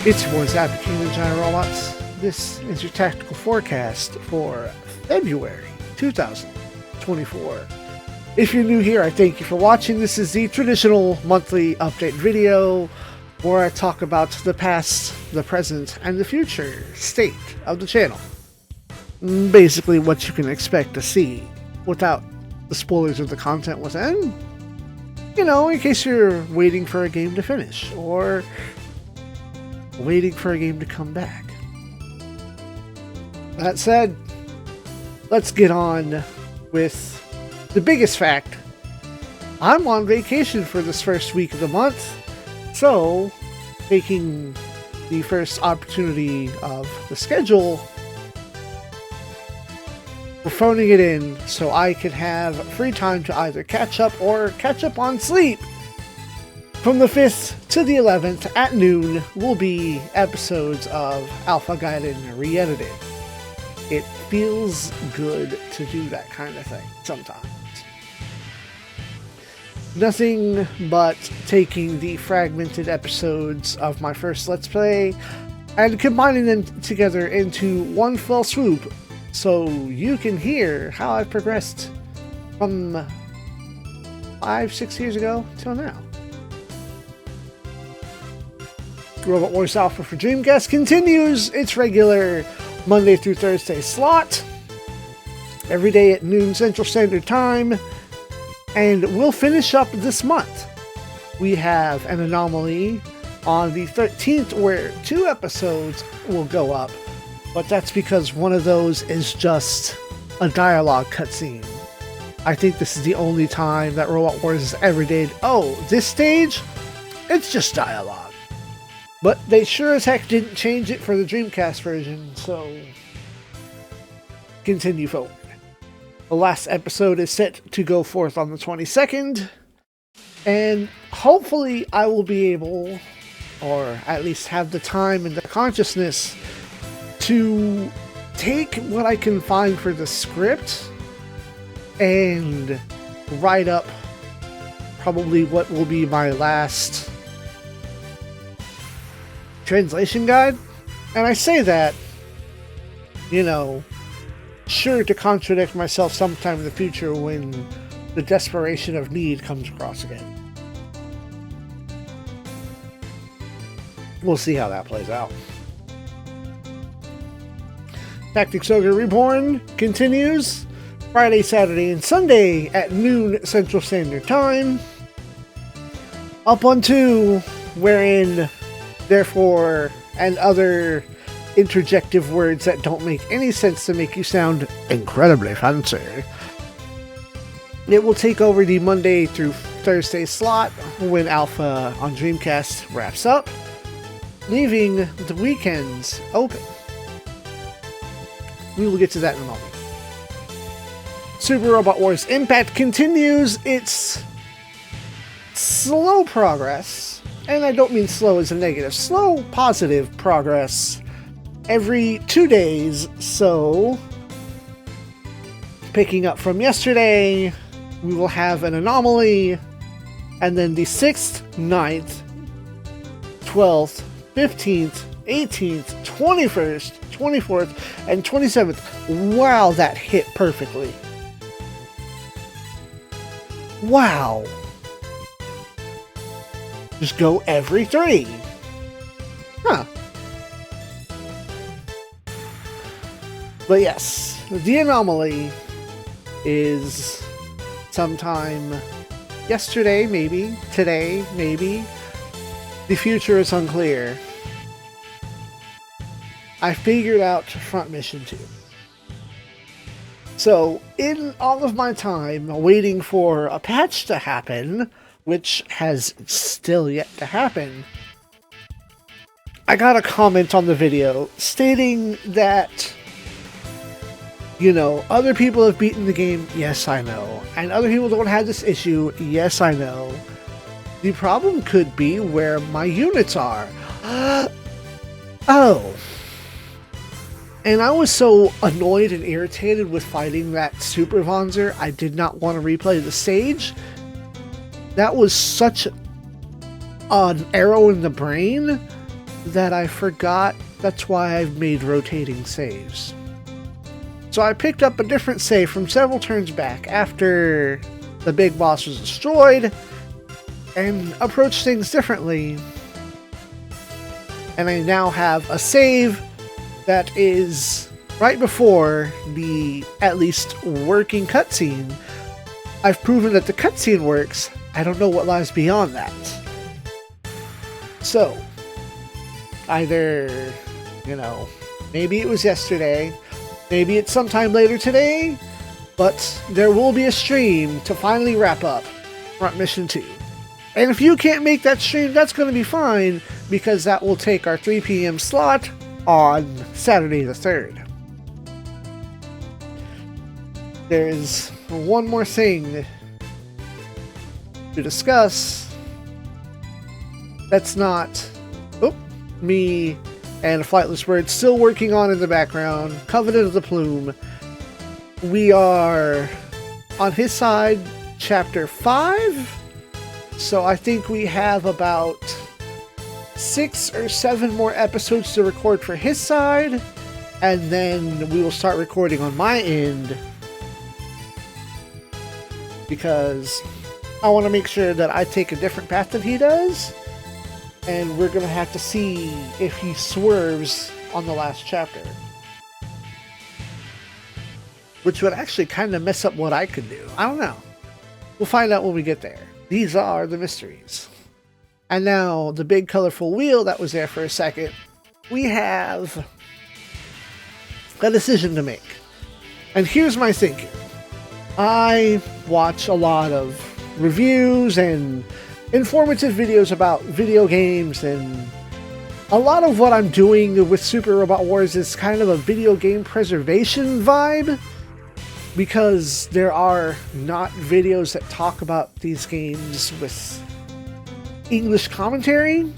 It's your boys Happy King and Giant Robots. This is your tactical forecast for February 2024. If you're new here, I thank you for watching. This is the traditional monthly update video where I talk about the past, the present, and the future state of the channel. Basically what you can expect to see without the spoilers of the content within. You know, in case you're waiting for a game to finish or waiting for a game to come back. That said, let's get on with the biggest fact. I'm on vacation for this first week of the month, so taking the first opportunity of the schedule, we're phoning it in so I can have free time to either catch up or catch up on sleep. From the 5th to the 11th at noon will be episodes of Alpha Gaiden re-edited. It feels good to do that kind of thing sometimes. Nothing but taking the fragmented episodes of my first Let's Play and combining them together into one fell swoop so you can hear how I've progressed from 5-6 years ago till now. Robot Wars Alpha for Dreamcast continues its regular Monday through Thursday slot, every day at noon Central Standard Time, and we'll finish up this month. We have an anomaly on the 13th where 2 episodes will go up, but that's because one of those is just a dialogue cutscene. I think this is the only time that Robot Wars has ever did, oh, this stage, it's just dialogue. But they sure as heck didn't change it for the Dreamcast version, so continue forward. The last episode is set to go forth on the 22nd, and hopefully I will be able, or at least have the time and the consciousness, to take what I can find for the script and write up probably what will be my last translation guide. And I say that, you know, sure to contradict myself sometime in the future when the desperation of need comes across again. We'll see how that plays out. Tactics Ogre Reborn continues Friday, Saturday, and Sunday at noon Central Standard Time. Up on 2, wherein therefore, and other interjective words that don't make any sense to make you sound incredibly fancy. It will take over the Monday through Thursday slot when Alpha on Dreamcast wraps up, leaving the weekends open. We will get to that in a moment. Super Robot Wars Impact continues its slow progress. And I don't mean slow as a negative, slow positive progress every 2 days. So, picking up from yesterday, we will have an anomaly, and then the 6th, 9th, 12th, 15th, 18th, 21st, 24th, and 27th. Wow, that hit perfectly. Wow. Just go every 3. Huh. But yes, the anomaly is sometime yesterday, maybe, today, maybe. The future is unclear. I figured out front mission 2. So, in all of my time waiting for a patch to happen, which has still yet to happen, I got a comment on the video stating that, you know, other people have beaten the game, yes I know, and other people don't have this issue, yes I know. The problem could be where my units are. Oh. And I was so annoyed and irritated with fighting that Super Vonzer, I did not want to replay the stage. That was such an arrow in the brain that I forgot. That's why I've made rotating saves. So I picked up a different save from several turns back after the big boss was destroyed and approached things differently. And I now have a save that is right before the at least working cutscene. I've proven that the cutscene works. I don't know what lies beyond that. So, either, maybe it was yesterday, maybe it's sometime later today, but there will be a stream to finally wrap up Front Mission 2. And if you can't make that stream, that's going to be fine, because that will take our 3 p.m. slot on Saturday the 3rd. There is one more thing to discuss that's not me and a Flightless Bird still working on in the background. Covenant of the Plume. We are on his side, chapter 5. So I think we have about 6 or 7 more episodes to record for his side, and then we will start recording on my end, because I want to make sure that I take a different path than he does, and we're going to have to see if he swerves on the last chapter, which would actually kind of mess up what I could do. I don't know. We'll find out when we get there. These are the mysteries. And now, the big colorful wheel that was there for a second, we have a decision to make. And here's my thinking. I watch a lot of reviews and informative videos about video games, and a lot of what I'm doing with Super Robot Wars is kind of a video game preservation vibe, because there are not videos that talk about these games with English commentary.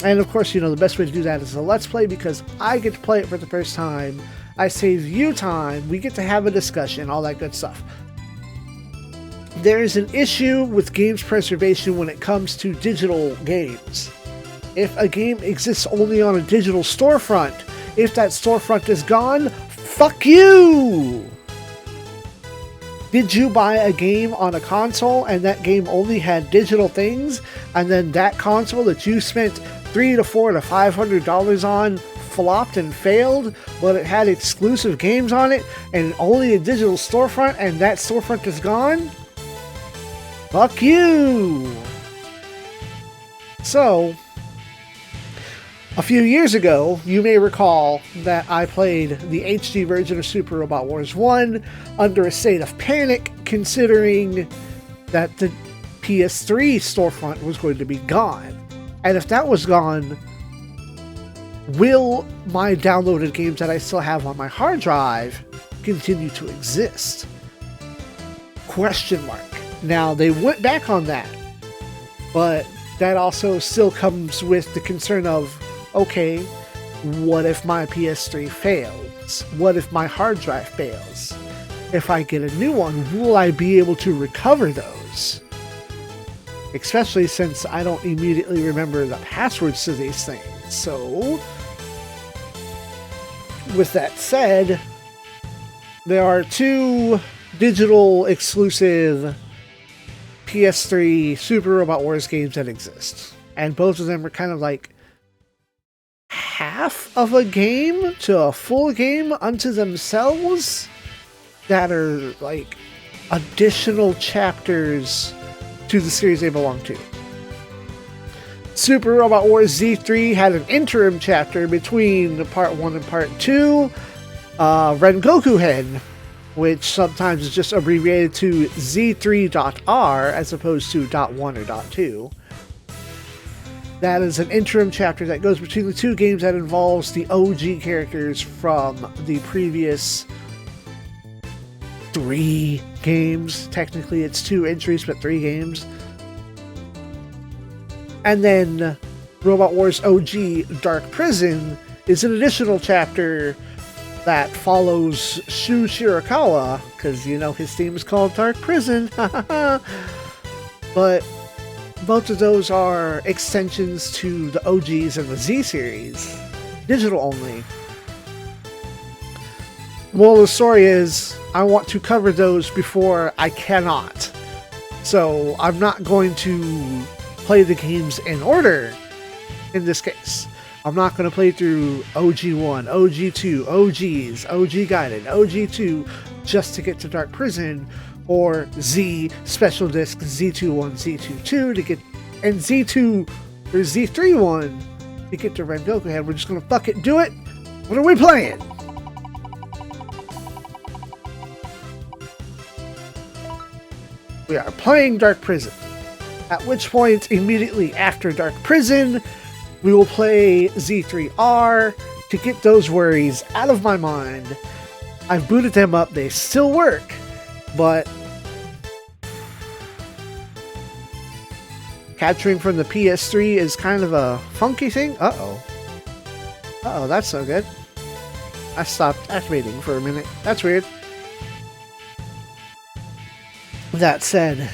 And of course, the best way to do that is a Let's Play, because I get to play it for the first time. I save you time, we get to have a discussion, all that good stuff. There is an issue with games preservation when it comes to digital games. If a game exists only on a digital storefront, if that storefront is gone, fuck you! Did you buy a game on a console and that game only had digital things, and then that console that you spent $300 to $400 to $500 on flopped and failed, but it had exclusive games on it and only a digital storefront, and that storefront is gone? Fuck you! So, a few years ago, you may recall that I played the HD version of Super Robot Wars 1 under a state of panic, considering that the PS3 storefront was going to be gone. And if that was gone, will my downloaded games that I still have on my hard drive continue to exist? Question mark. Now, they went back on that, but that also still comes with the concern of, okay, what if my PS3 fails? What if my hard drive fails? If I get a new one, will I be able to recover those? Especially since I don't immediately remember the passwords to these things. So, with that said, there are 2 digital exclusive PS3 Super Robot Wars games that exist. And both of them are kind of like half of a game to a full game unto themselves, that are like additional chapters to the series they belong to. Super Robot Wars Z3 had an interim chapter between Part 1 and Part 2, Rengoku Hen, which sometimes is just abbreviated to Z3.R as opposed to .1 or .2. That is an interim chapter that goes between the 2 games that involves the OG characters from the previous 3 games. Technically it's 2 entries, but 3 games. And then Robot Wars OG Dark Prison is an additional chapter that follows Shu Shirakawa, because his theme is called Dark Prison. But both of those are extensions to the OGs and the Z series, digital only. Moral of the story is, I want to cover those before I cannot. So I'm not going to play the games in order in this case. I'm not going to play through OG1, OG2, OGs, OG Guided, OG2 just to get to Dark Prison, or Z Special Disc Z21, Z22 to get, and Z2 or Z31 to get to Rengoku Head. We're just going to fuck it, do it. What are we playing? We are playing Dark Prison. At which point, immediately after Dark Prison, we will play Z3R to get those worries out of my mind. I've booted them up, they still work, but capturing from the PS3 is kind of a funky thing. Uh-oh. Uh-oh, that's so good. I stopped activating for a minute. That's weird. That said,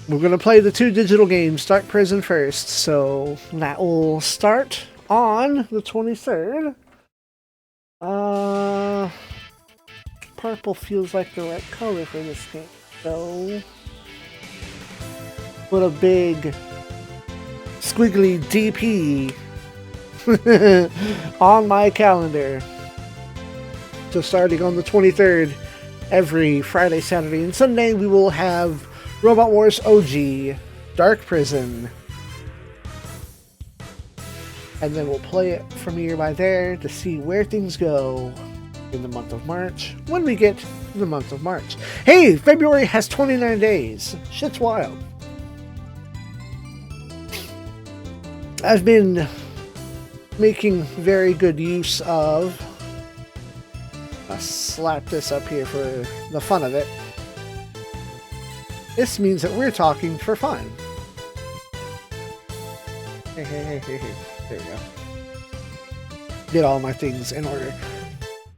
we're going to play the two digital games, Dark Prison first, so that will start on the 23rd. Purple feels like the right color for this game, so put a big squiggly DP on my calendar. So starting on the 23rd, every Friday, Saturday, and Sunday, we will have Robot Wars OG, Dark Prison, and then we'll play it from here by there to see where things go in the month of March, when we get to the month of March. Hey, February has 29 days. Shit's wild. I've been making very good use of... I'll slap this up here for the fun of it. This means that we're talking for fun. There we go. Get all my things in order.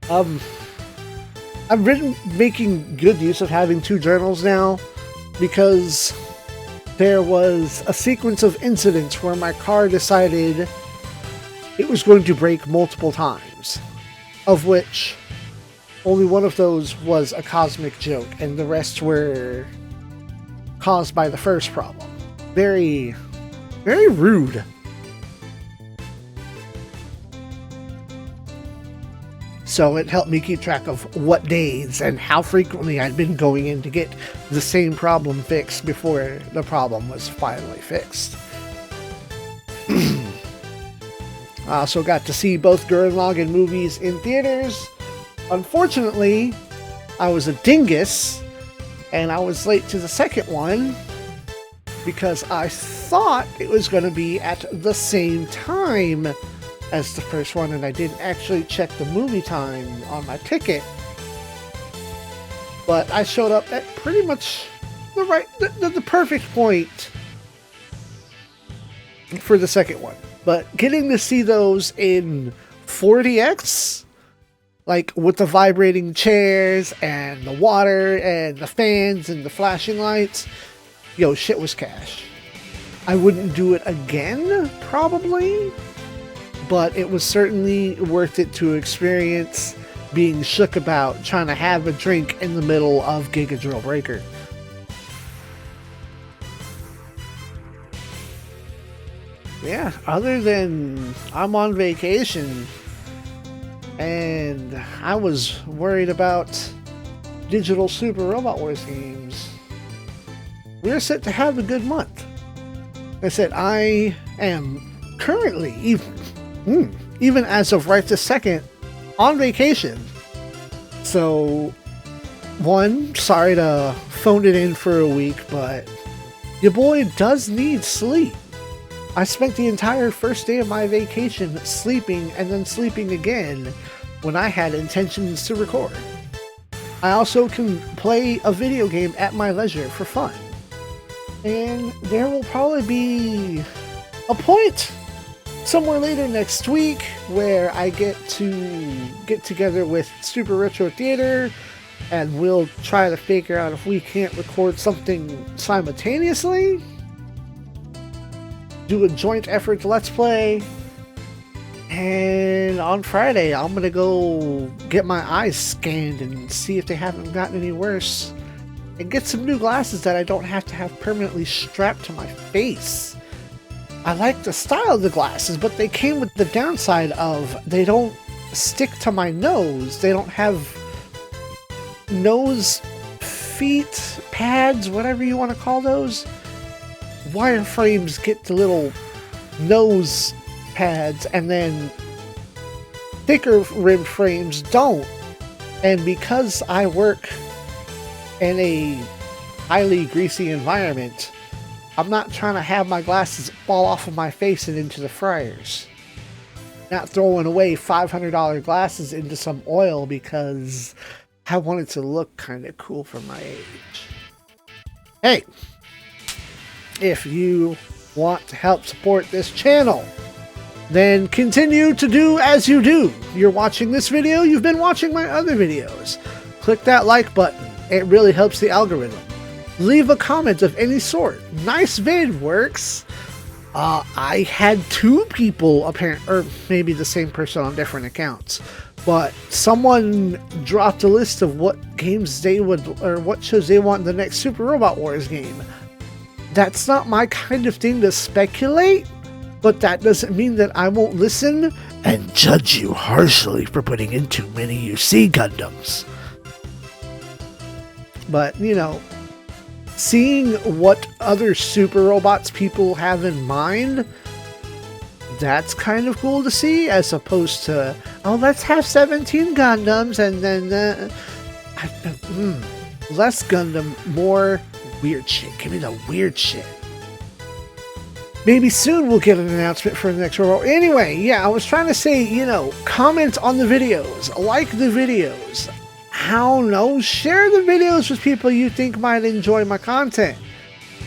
I've been making good use of having two journals now because there was a sequence of incidents where my car decided it was going to break multiple times, of which only one of those was a cosmic joke, and the rest were caused by the first problem. Very, very rude. So it helped me keep track of what days and how frequently I'd been going in to get the same problem fixed before the problem was finally fixed. I also got to see both Gurren Lagann movies in theaters. Unfortunately, I was a dingus, and I was late to the second one because I thought it was going to be at the same time as the first one, and I didn't actually check the movie time on my ticket. But I showed up at pretty much the perfect point for the second one. But getting to see those in 4DX, like with the vibrating chairs and the water and the fans and the flashing lights, yo, shit was cash. I wouldn't do it again, probably, but it was certainly worth it to experience being shook about trying to have a drink in the middle of Giga Drill Breaker. Yeah, other than I'm on vacation and I was worried about digital Super Robot Wars games, we're set to have a good month. Like I said, I am currently, even as of right this second, on vacation. So, one, sorry to phone it in for a week, but your boy does need sleep. I spent the entire first day of my vacation sleeping and then sleeping again when I had intentions to record. I also can play a video game at my leisure for fun. And there will probably be a point somewhere later next week where I get to get together with Super Retro Theater and we'll try to figure out if we can't record something simultaneously. do a joint effort Let's Play. And on Friday, I'm going to go get my eyes scanned and see if they haven't gotten any worse. And get some new glasses that I don't have to have permanently strapped to my face. I like the style of the glasses, but they came with the downside of they don't stick to my nose. They don't have nose, feet, pads, whatever you want to call those. Wireframes get the little nose pads, and then thicker rim frames don't. And because I work in a highly greasy environment, I'm not trying to have my glasses fall off of my face and into the fryers. Not throwing away $500 glasses into some oil because I want it to look kind of cool for my age. Hey, if you want to help support this channel, then continue to do as you do. You're watching this video, you've been watching my other videos. Click that like button, it really helps the algorithm. Leave a comment of any sort. Nice vid works. I had 2 people, or maybe the same person on different accounts, but someone dropped a list of what games they would, or what shows they want in the next Super Robot Wars game. That's not my kind of thing to speculate, but that doesn't mean that I won't listen and judge you harshly for putting in too many UC Gundams. But, you know, seeing what other Super Robots people have in mind, that's kind of cool to see, as opposed to, oh, let's have 17 Gundams and then less Gundam, more weird shit. Give me the weird shit. Maybe soon we'll get an announcement for the next robot. Anyway, yeah, I was trying to say, you know, comment on the videos, like the videos. I don't know, share the videos with people you think might enjoy my content.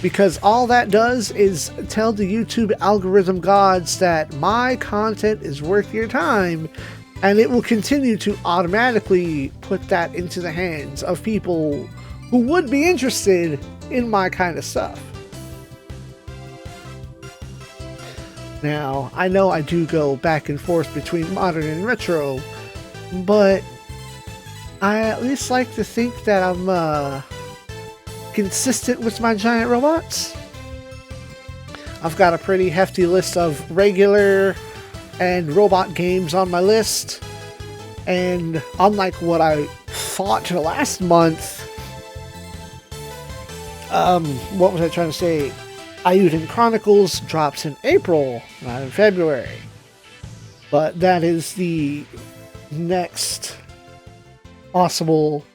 Because all that does is tell the YouTube algorithm gods that my content is worth your time, and it will continue to automatically put that into the hands of people who would be interested in my kind of stuff. Now, I know I do go back and forth between modern and retro, but I at least like to think that I'm consistent with my giant robots. I've got a pretty hefty list of regular and robot games on my list, and unlike what I thought last month, what was I trying to say? Ayuden Chronicles drops in April, not in February. But that is the next possible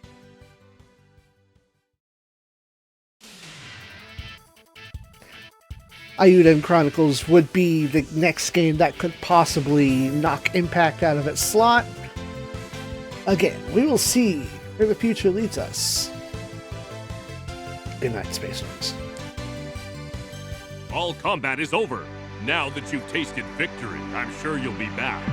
Ayuden Chronicles would be the next game that could possibly knock Impact out of its slot. Again, we will see where the future leads us. Good night, Space Nerds. All combat is over. Now that you've tasted victory, I'm sure you'll be back.